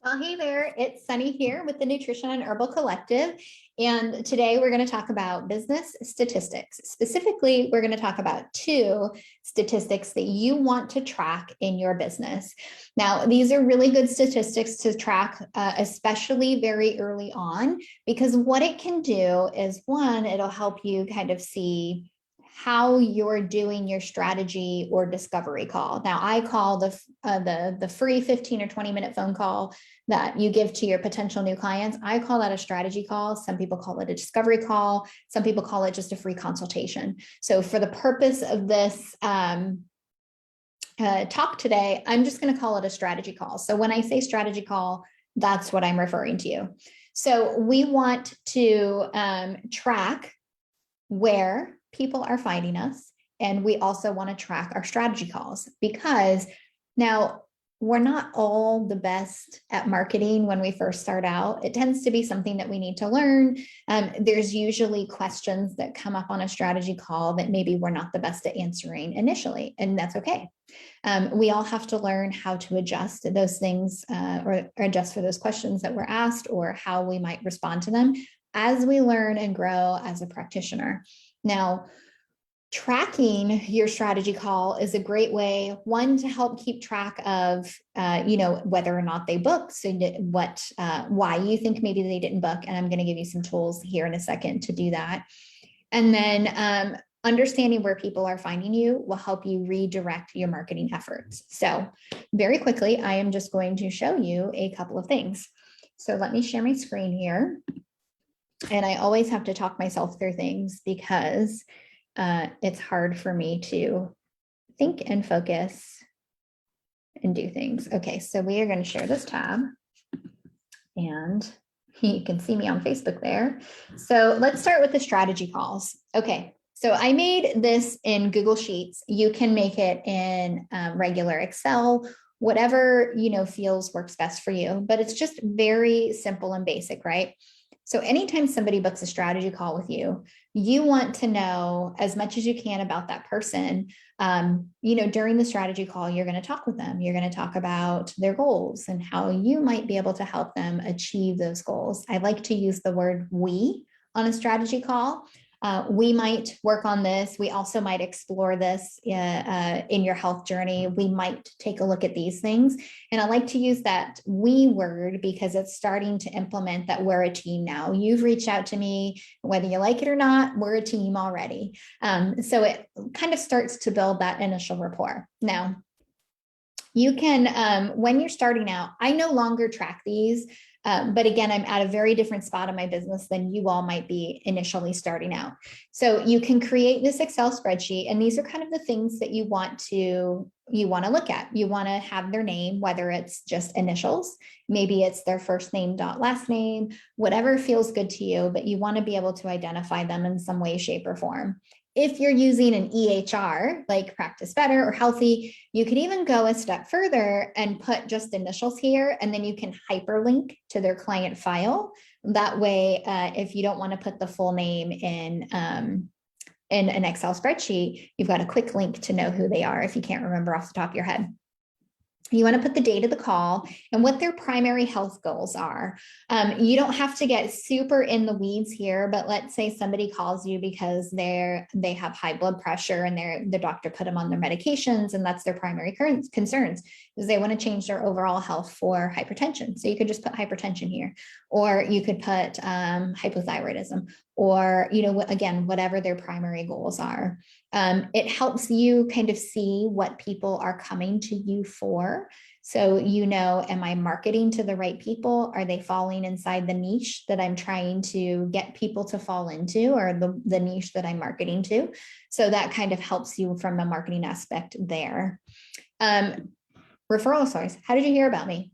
Well, hey there, it's Sunny here with the Nutrition and Herbal Collective. And today we're going to talk about business statistics. Specifically, we're going to talk about two statistics that you want to track in your business. Now, these are really good statistics to track, especially very early on, because what it can do is one, it'll help you kind of see how you're doing your strategy or discovery call. Now, I call the free 15 or 20-minute phone call that you give to your potential new clients. I call that a strategy call. Some people call it a discovery call. Some people call it just a free consultation. So for the purpose of this talk today, I'm just going to call it a strategy call. So when I say strategy call, that's what I'm referring to. So we want to track where people are finding us. And we also want to track our strategy calls, because now we're not all the best at marketing when we first start out. It tends to be something that we need to learn. There's usually questions that come up on a strategy call that maybe we're not the best at answering initially, and that's okay. We all have to learn how to adjust those things or adjust for those questions that were asked, or how we might respond to them as we learn and grow as a practitioner. Now, tracking your strategy call is a great way, one, to help keep track of, whether or not they booked, so why you think maybe they didn't book. And I'm going to give you some tools here in a second to do that. And then understanding where people are finding you will help you redirect your marketing efforts. So very quickly, I am just going to show you a couple of things. So let me share my screen here. And I always have to talk myself through things because it's hard for me to think and focus and do things. Okay, so we are going to share this tab, and you can see me on Facebook there. So let's start with the strategy calls. Okay, so I made this in Google Sheets. You can make it in regular Excel, whatever feels works best for you, but it's just very simple and basic, right? So anytime somebody books a strategy call with you, you want to know as much as you can about that person. During the strategy call, you're going to talk with them. You're going to talk about their goals and how you might be able to help them achieve those goals. I like to use the word we on a strategy call. We might work on this. We also might explore this in your health journey. We might take a look at these things. And I like to use that we word because it's starting to implement that we're a team now. You've reached out to me, whether you like it or not, we're a team already. So it kind of starts to build that initial rapport. Now, you can, when you're starting out, I no longer track these. But again, I'm at a very different spot in my business than you all might be initially starting out. So you can create this Excel spreadsheet, and these are kind of the things that you want to look at. You want to have their name, whether it's just initials, maybe it's their first name dot last name, whatever feels good to you, but you want to be able to identify them in some way, shape, or form. If you're using an EHR, like Practice Better or Healthy, you could even go a step further and put just initials here, and then you can hyperlink to their client file. That way, if you don't want to put the full name in an Excel spreadsheet, you've got a quick link to know who they are if you can't remember off the top of your head. You want to put the date of the call and what their primary health goals are. You don't have to get super in the weeds here, but let's say somebody calls you because they have high blood pressure and the doctor put them on their medications, and that's their primary concerns, is they want to change their overall health for hypertension. So you could just put hypertension here, or you could put hypothyroidism, or again, whatever their primary goals are. It helps you kind of see what people are coming to you for. So, am I marketing to the right people? Are they falling inside the niche that I'm trying to get people to fall into, or the niche that I'm marketing to? So that kind of helps you from a marketing aspect there. Referral source. How did you hear about me?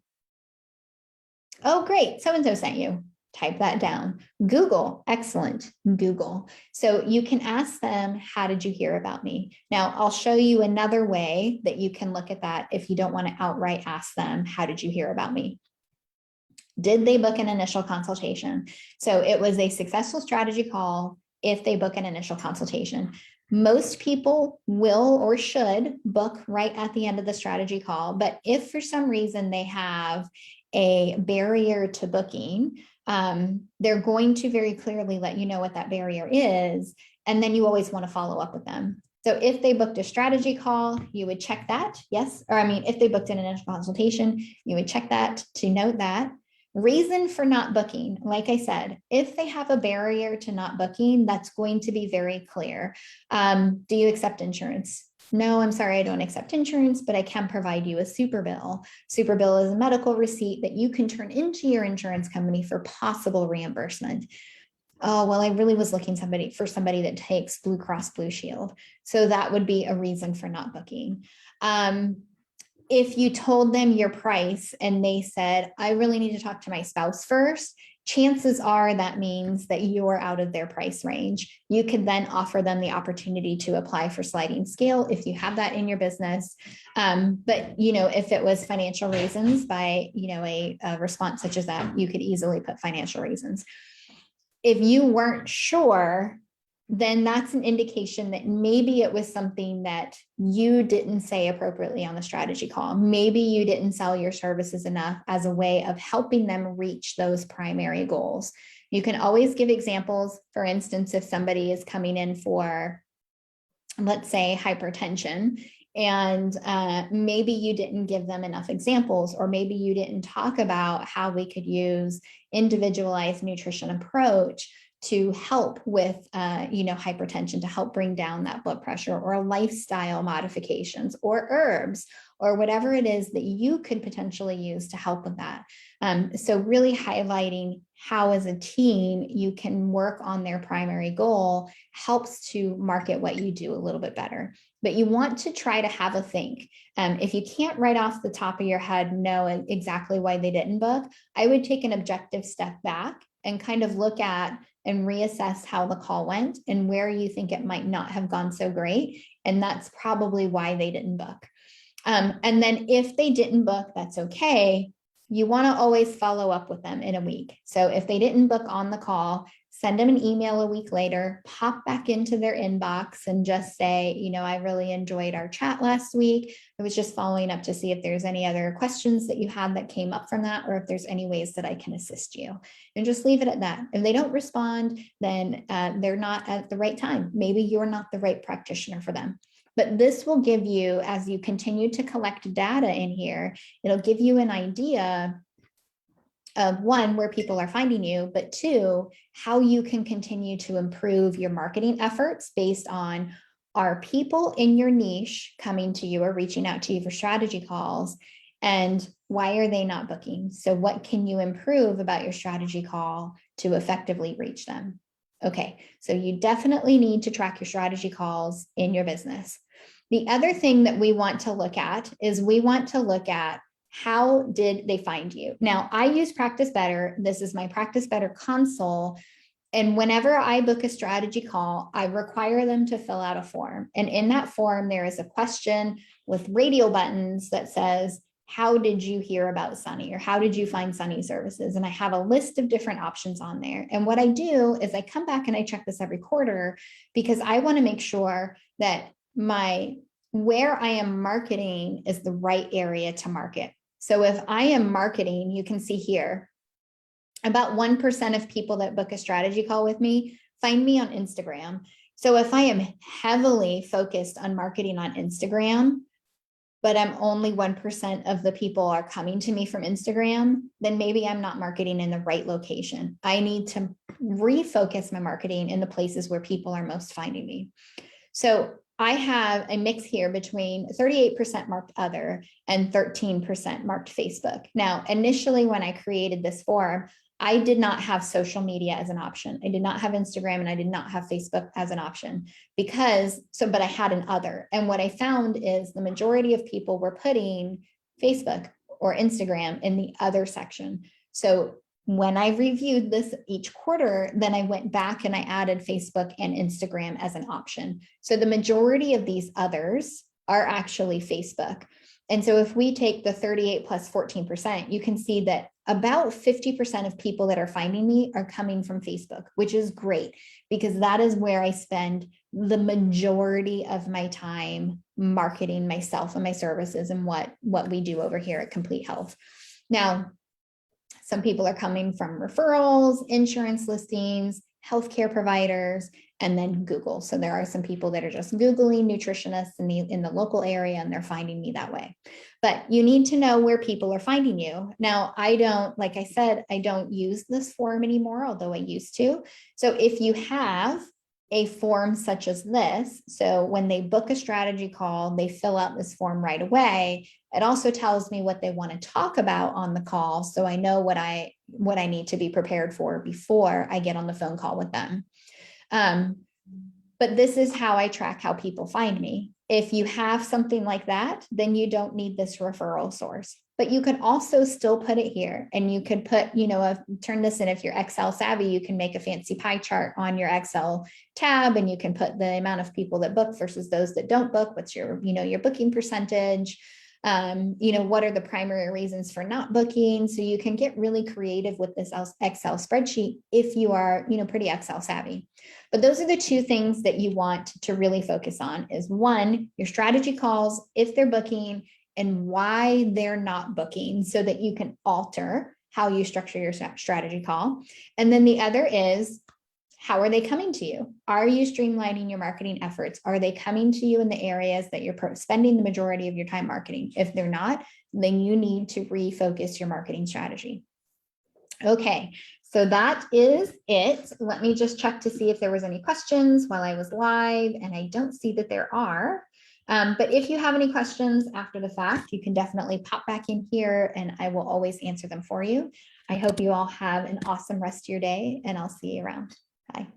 Oh, great. So-and-so sent you. Type that down. Google, excellent, Google. So you can ask them, how did you hear about me? Now, I'll show you another way that you can look at that if you don't want to outright ask them, how did you hear about me? Did they book an initial consultation? So it was a successful strategy call if they book an initial consultation. Most people will or should book right at the end of the strategy call, but if for some reason they have a barrier to booking, they're going to very clearly let you know what that barrier is. And then you always want to follow up with them. So if they booked a strategy call, you would check that, yes. Or I mean, if they booked an initial consultation, you would check that to note that. Reason for not booking, like I said, if they have a barrier to not booking, that's going to be very clear. Do you accept insurance? No, I'm sorry, I don't accept insurance, but I can provide you a super bill. Super bill is a medical receipt that you can turn into your insurance company for possible reimbursement. Oh, well, I really was looking for somebody that takes Blue Cross Blue Shield. So that would be a reason for not booking. If you told them your price and they said, I really need to talk to my spouse first, chances are that means that you're out of their price range. You could then offer them the opportunity to apply for sliding scale if you have that in your business. But if it was financial reasons by a response such as that, you could easily put financial reasons. If you weren't sure, then that's an indication that maybe it was something that you didn't say appropriately on the strategy call. Maybe you didn't sell your services enough as a way of helping them reach those primary goals. You can always give examples. For instance, if somebody is coming in for, let's say, hypertension, and maybe you didn't give them enough examples, or maybe you didn't talk about how we could use individualized nutrition approach to help with, hypertension, to help bring down that blood pressure, or lifestyle modifications, or herbs, or whatever it is that you could potentially use to help with that. So really highlighting how as a team you can work on their primary goal helps to market what you do a little bit better. But you want to try to have a think. If you can't right off the top of your head know exactly why they didn't book, I would take an objective step back and kind of look at and reassess how the call went and where you think it might not have gone so great. And that's probably why they didn't book. And then if they didn't book, that's okay. You want to always follow up with them in a week. So if they didn't book on the call, send them an email a week later, pop back into their inbox and just say, I really enjoyed our chat last week. I was just following up to see if there's any other questions that you had that came up from that, or if there's any ways that I can assist you. And just leave it at that. If they don't respond, then they're not at the right time. Maybe you're not the right practitioner for them. But this will give you, as you continue to collect data in here, it'll give you an idea of one, where people are finding you, but two, how you can continue to improve your marketing efforts based on, are people in your niche coming to you or reaching out to you for strategy calls, and why are they not booking? So what can you improve about your strategy call to effectively reach them? Okay, so you definitely need to track your strategy calls in your business. The other thing that we want to look at is we want to look at, how did they find you? Now, I use Practice Better. This is my Practice Better console. And whenever I book a strategy call, I require them to fill out a form. And in that form, there is a question with radio buttons that says, how did you hear about Sunny, or how did you find Sunny services? And I have a list of different options on there. And what I do is I come back and I check this every quarter, because I want to make sure that where I am marketing is the right area to market. So if I am marketing, you can see here, about 1% of people that book a strategy call with me find me on Instagram. So if I am heavily focused on marketing on Instagram, but I'm only 1% of the people are coming to me from Instagram, then maybe I'm not marketing in the right location. I need to refocus my marketing in the places where people are most finding me. So I have a mix here between 38% marked other and 13% marked Facebook. Now, initially when I created this form, I did not have social media as an option. I did not have Instagram and I did not have Facebook as an option but I had an other. And what I found is the majority of people were putting Facebook or Instagram in the other section. So when I reviewed this each quarter, then I went back and I added Facebook and Instagram as an option. So the majority of these others are actually Facebook. And so if we take the 38 plus 14%, you can see that about 50% of people that are finding me are coming from Facebook, which is great, because that is where I spend the majority of my time marketing myself and my services and what we do over here at Complete Health. Now, Some people are coming from referrals, insurance listings, healthcare providers, and then Google. So there are some people that are just Googling nutritionists in the local area, and they're finding me that way. But you need to know where people are finding you. Now, like I said, I don't use this form anymore, although I used to. So if you have a form such as this, so when they book a strategy call, they fill out this form right away. It also tells me what they want to talk about on the call, so I know what I need to be prepared for before I get on the phone call with them. But this is how I track how people find me. If you have something like that, then you don't need this referral source. But you could also still put it here, and you could put, turn this in. If you're Excel savvy, you can make a fancy pie chart on your Excel tab, and you can put the amount of people that book versus those that don't book. What's your booking percentage? What are the primary reasons for not booking? So you can get really creative with this Excel spreadsheet if you are, pretty Excel savvy. But those are the two things that you want to really focus on is one, your strategy calls, if they're booking, and why they're not booking, so that you can alter how you structure your strategy call. And then the other is, how are they coming to you? Are you streamlining your marketing efforts? Are they coming to you in the areas that you're spending the majority of your time marketing? If they're not, then you need to refocus your marketing strategy. Okay, so that is it. Let me just check to see if there was any questions while I was live, and I don't see that there are. But if you have any questions after the fact, you can definitely pop back in here, and I will always answer them for you. I hope you all have an awesome rest of your day, and I'll see you around. Bye.